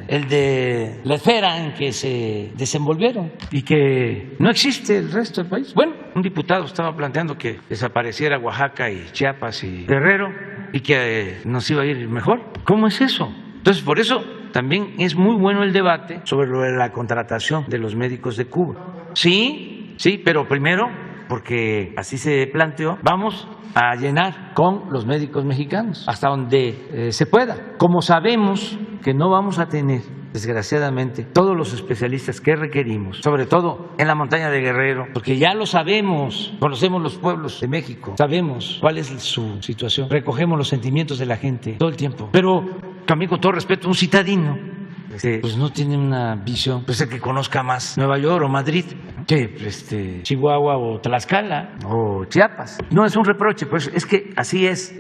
el de la esfera en que se desenvolvieron y que no existe el resto del país. Bueno, un diputado estaba planteando que desapareciera Oaxaca y Chiapas y Guerrero y que nos iba a ir mejor. ¿Cómo es eso? Entonces, por eso también es muy bueno el debate sobre lo de la contratación de los médicos de Cuba. Sí, pero primero, porque así se planteó, vamos a llenar con los médicos mexicanos hasta donde se pueda. Como sabemos que no vamos a tener, desgraciadamente, todos los especialistas que requerimos, sobre todo en la montaña de Guerrero, porque ya lo sabemos, conocemos los pueblos de México, sabemos cuál es su situación, recogemos los sentimientos de la gente todo el tiempo, pero también, con todo respeto, un citadino pues no tiene una visión, pues el que conozca más Nueva York o Madrid que Chihuahua o Tlaxcala o Chiapas. No es un reproche, pues es que así es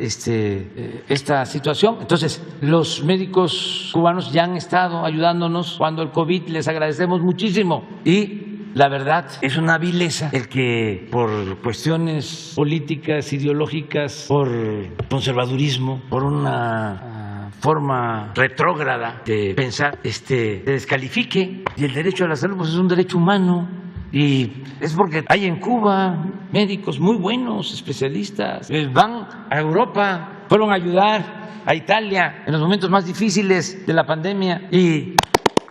esta situación. Entonces, los médicos cubanos ya han estado ayudándonos cuando el COVID, les agradecemos muchísimo, y la verdad es una vileza el que por cuestiones políticas, ideológicas, por conservadurismo, por una forma retrógrada de pensar, se descalifique. Y el derecho a la salud pues es un derecho humano, y es porque hay en Cuba médicos muy buenos, especialistas, van a Europa, fueron a ayudar a Italia en los momentos más difíciles de la pandemia, y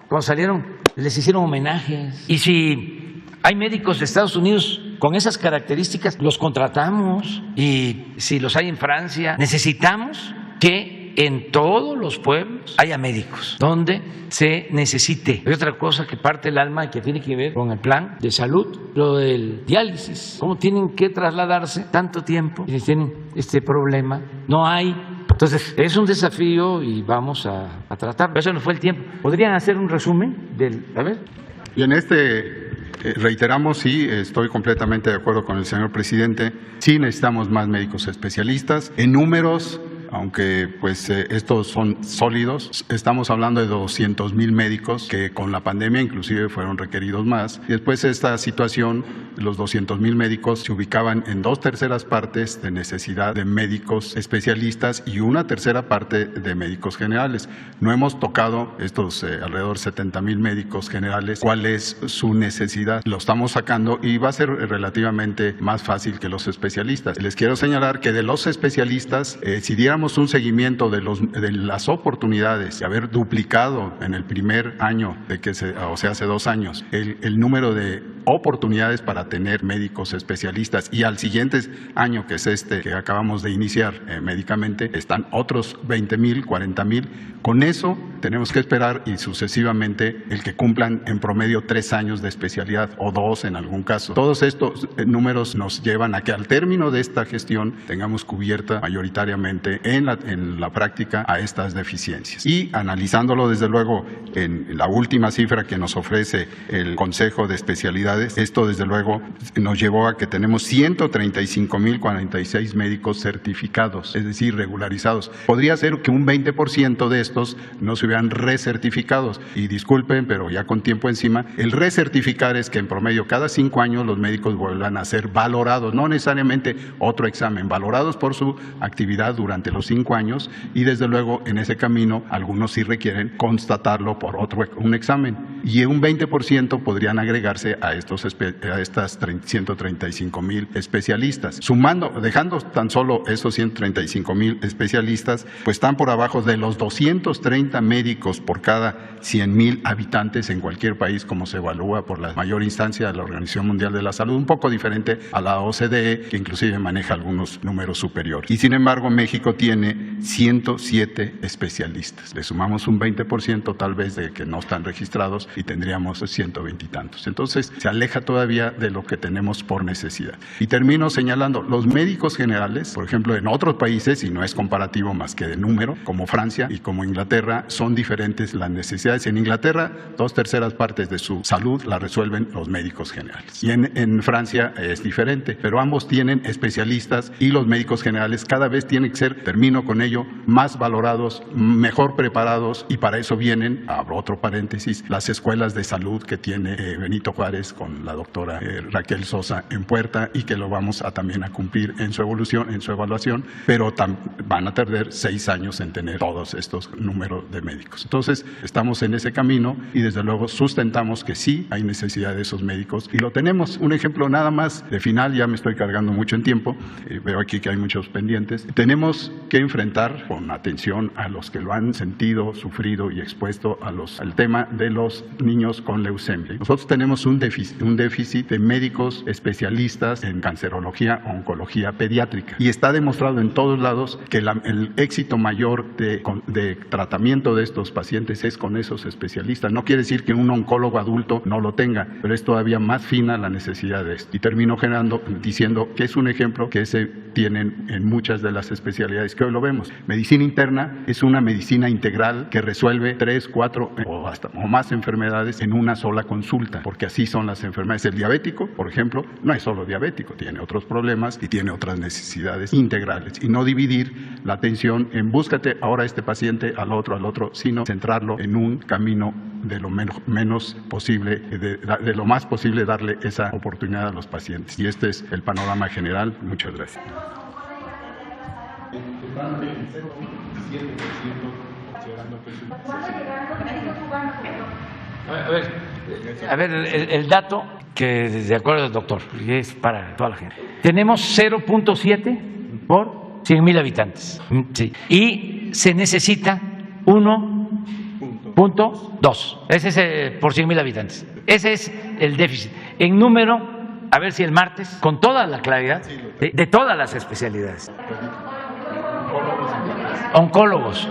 cuando salieron les hicieron homenajes. Y si hay médicos de Estados Unidos con esas características, los contratamos, y si los hay en Francia, necesitamos que en todos los pueblos haya médicos, donde se necesite. Hay otra cosa que parte el alma y que tiene que ver con el plan de salud, lo del diálisis, cómo tienen que trasladarse tanto tiempo y tienen este problema, no hay. Entonces, es un desafío y vamos a tratarlo. Eso no fue el tiempo. ¿Podrían hacer un resumen del...? A ver. Y en reiteramos, sí, estoy completamente de acuerdo con el señor presidente, sí necesitamos más médicos especialistas. En números, aunque pues estos son sólidos, estamos hablando de 200,000 médicos que con la pandemia inclusive fueron requeridos más. Y después de esta situación, los 200,000 médicos se ubicaban en 2/3 partes de necesidad de médicos especialistas y 1/3 parte de médicos generales. No hemos tocado estos alrededor de 70,000 médicos generales, cuál es su necesidad. Lo estamos sacando y va a ser relativamente más fácil que los especialistas. Les quiero señalar que de los especialistas, si diéramos un seguimiento de las oportunidades de haber duplicado en el primer año hace 2 años, el número de oportunidades para tener médicos especialistas y al siguiente año, que es este que acabamos de iniciar médicamente, están otros 20,000, 40,000. Con eso tenemos que esperar y sucesivamente el que cumplan en promedio 3 años de especialidad o 2 en algún caso. Todos estos números nos llevan a que al término de esta gestión tengamos cubierta mayoritariamente en la práctica a estas deficiencias. Y analizándolo desde luego en la última cifra que nos ofrece el Consejo de Especialidades, esto desde luego nos llevó a que tenemos 135,046 médicos certificados, es decir, regularizados. Podría ser que un 20% de estos no se hubieran recertificados. Y disculpen, pero ya con tiempo encima, el recertificar es que en promedio cada 5 años los médicos vuelvan a ser valorados, no necesariamente otro examen, valorados por su actividad durante los 5 años y desde luego en ese camino algunos sí requieren constatarlo por un examen y un 20% podrían agregarse a estas 135,000 especialistas. Sumando, dejando tan solo esos 135,000 especialistas, pues están por abajo de los 230 médicos por cada 100,000 habitantes en cualquier país, como se evalúa por la mayor instancia de la Organización Mundial de la Salud, un poco diferente a la OCDE, que inclusive maneja algunos números superiores. Y sin embargo, México tiene 107 especialistas. Le sumamos un 20% tal vez de que no están registrados y tendríamos 120 y tantos. Entonces, se aleja todavía de lo que tenemos por necesidad. Y termino señalando, los médicos generales, por ejemplo, en otros países, y no es comparativo más que de número, como Francia y como Inglaterra, son diferentes las necesidades. En Inglaterra, 2/3 partes de su salud la resuelven los médicos generales. Y en Francia es diferente, pero ambos tienen especialistas y los médicos generales cada vez tienen que ser, termino con ello, más valorados, mejor preparados y para eso vienen, abro otro paréntesis, las escuelas de salud que tiene Benito Juárez con la doctora Raquel Sosa en puerta y que lo vamos también a cumplir en su evolución, en su evaluación, pero van a tardar 6 años en tener todos estos números de médicos. Entonces, estamos en ese camino y desde luego sustentamos que sí hay necesidad de esos médicos y lo tenemos. Un ejemplo nada más de final, ya me estoy cargando mucho en tiempo, veo aquí que hay muchos pendientes. Tenemos que enfrentar con atención a los que lo han sentido, sufrido y expuesto al tema de los niños con leucemia. Nosotros tenemos un déficit de médicos especialistas en cancerología, oncología pediátrica y está demostrado en todos lados que el éxito mayor de tratamiento de estos pacientes es con esos especialistas. No quiere decir que un oncólogo adulto no lo tenga, pero es todavía más fina la necesidad de esto. Y termino diciendo que es un ejemplo que se tienen en muchas de las especialidades que hoy lo vemos. Medicina interna es una medicina integral que resuelve 3, 4 o más enfermedades en una sola consulta, porque así son las enfermedades. El diabético, por ejemplo, no es solo diabético, tiene otros problemas y tiene otras necesidades integrales. Y no dividir la atención en búscate ahora este paciente, al otro, sino centrarlo en un camino de lo menos posible, de lo más posible darle esa oportunidad a los pacientes. Y este es el panorama general. Muchas gracias. A ver, el dato que de acuerdo al doctor, y es para toda la gente. Tenemos 0.7 por 100,000 habitantes. Sí. Y se necesita 1.2. Ese es por 100,000 habitantes. Ese es el déficit. En número, a ver si el martes, con toda la claridad de todas las especialidades. oncólogos,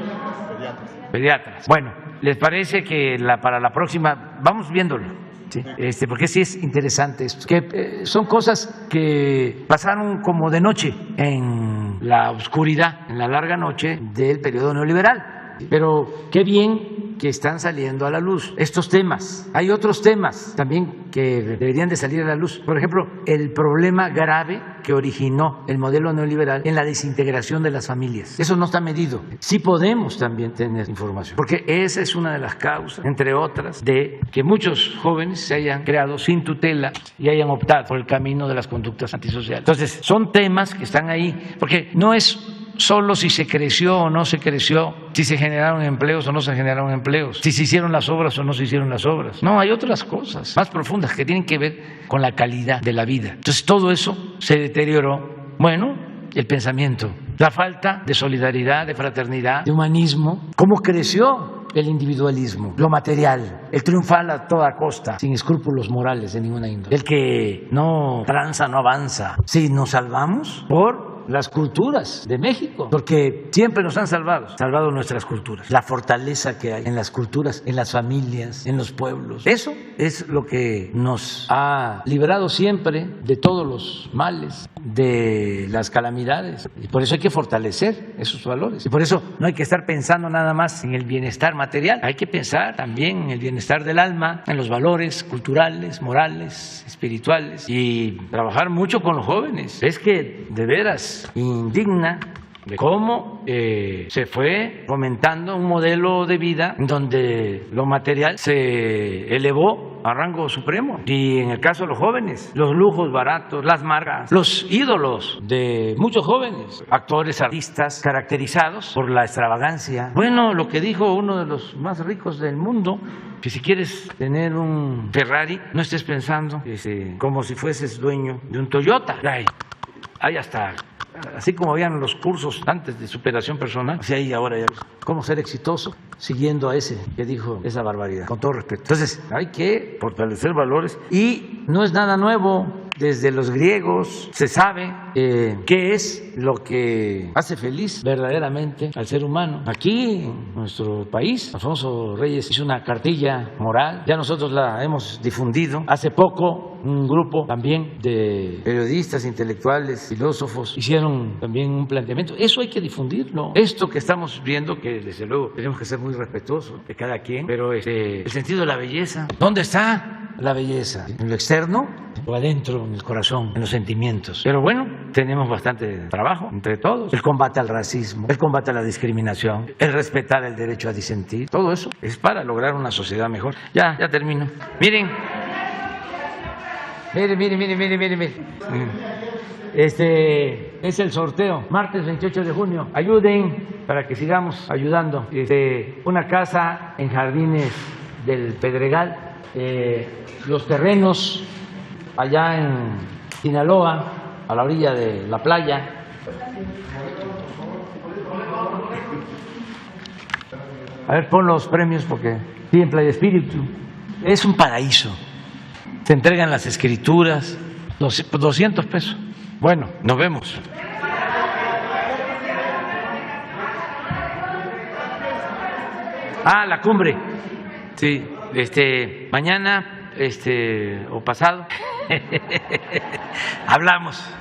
pediatras. Bueno, ¿les parece que para la próxima vamos viéndolo? Sí, porque sí es interesante esto, que son cosas que pasaron como de noche en la oscuridad, en la larga noche del periodo neoliberal, pero qué bien que están saliendo a la luz estos temas. Hay otros temas también que deberían de salir a la luz. Por ejemplo, el problema grave que originó el modelo neoliberal en la desintegración de las familias. Eso no está medido. Sí podemos también tener información, porque esa es una de las causas, entre otras, de que muchos jóvenes se hayan creado sin tutela y hayan optado por el camino de las conductas antisociales. Entonces, son temas que están ahí, porque no es solo si se creció o no se creció, si se generaron empleos o no se generaron empleos, si se hicieron las obras o no se hicieron las obras. No, hay otras cosas más profundas que tienen que ver con la calidad de la vida. Entonces todo eso se deterioró. Bueno, el pensamiento, la falta de solidaridad, de fraternidad, de humanismo. ¿Cómo creció el individualismo? Lo material, el triunfal a toda costa, sin escrúpulos morales de ninguna índole. El que no tranza, no avanza. Si nos salvamos por las culturas de México, porque siempre nos han salvado nuestras culturas, la fortaleza que hay en las culturas, en las familias, en los pueblos. Eso es lo que nos ha librado siempre de todos los males, de las calamidades, y por eso hay que fortalecer esos valores, y por eso no hay que estar pensando nada más en el bienestar material, hay que pensar también en el bienestar del alma, en los valores culturales, morales, espirituales, y trabajar mucho con los jóvenes. Es que de veras indigna de cómo se fue fomentando un modelo de vida donde lo material se elevó a rango supremo, y en el caso de los jóvenes, los lujos baratos, las marcas, los ídolos de muchos jóvenes, actores, artistas caracterizados por la extravagancia. Bueno, lo que dijo uno de los más ricos del mundo, que si quieres tener un Ferrari, no estés pensando como si fueses dueño de un Toyota. Hay hasta, así como habían los cursos antes de superación personal, así hay ahora ya cómo ser exitoso, siguiendo a ese que dijo esa barbaridad, con todo respeto. Entonces, hay que fortalecer valores, y no es nada nuevo. Desde los griegos se sabe qué es lo que hace feliz verdaderamente al ser humano. Aquí en nuestro país, Alfonso Reyes hizo una cartilla moral, ya nosotros la hemos difundido. Hace poco un grupo también de periodistas, intelectuales, filósofos hicieron también un planteamiento. Eso hay que difundirlo. Esto que estamos viendo, que desde luego tenemos que ser muy respetuosos de cada quien, pero el sentido de la belleza, ¿dónde está la belleza? ¿En lo externo o adentro, en el corazón, en los sentimientos? Pero bueno, tenemos bastante trabajo entre todos. El combate al racismo, el combate a la discriminación, el respetar el derecho a disentir, todo eso es para lograr una sociedad mejor. Ya termino. Miren. Es el sorteo, martes 28 de junio. Ayuden para que sigamos ayudando. Una casa en Jardines del Pedregal, los terrenos allá en Sinaloa, a la orilla de la playa. A ver, pon los premios, porque sí, en Playa Espíritu es un paraíso. Se entregan las escrituras, 200 pesos. Bueno, nos vemos. La cumbre. Sí, mañana o pasado hablamos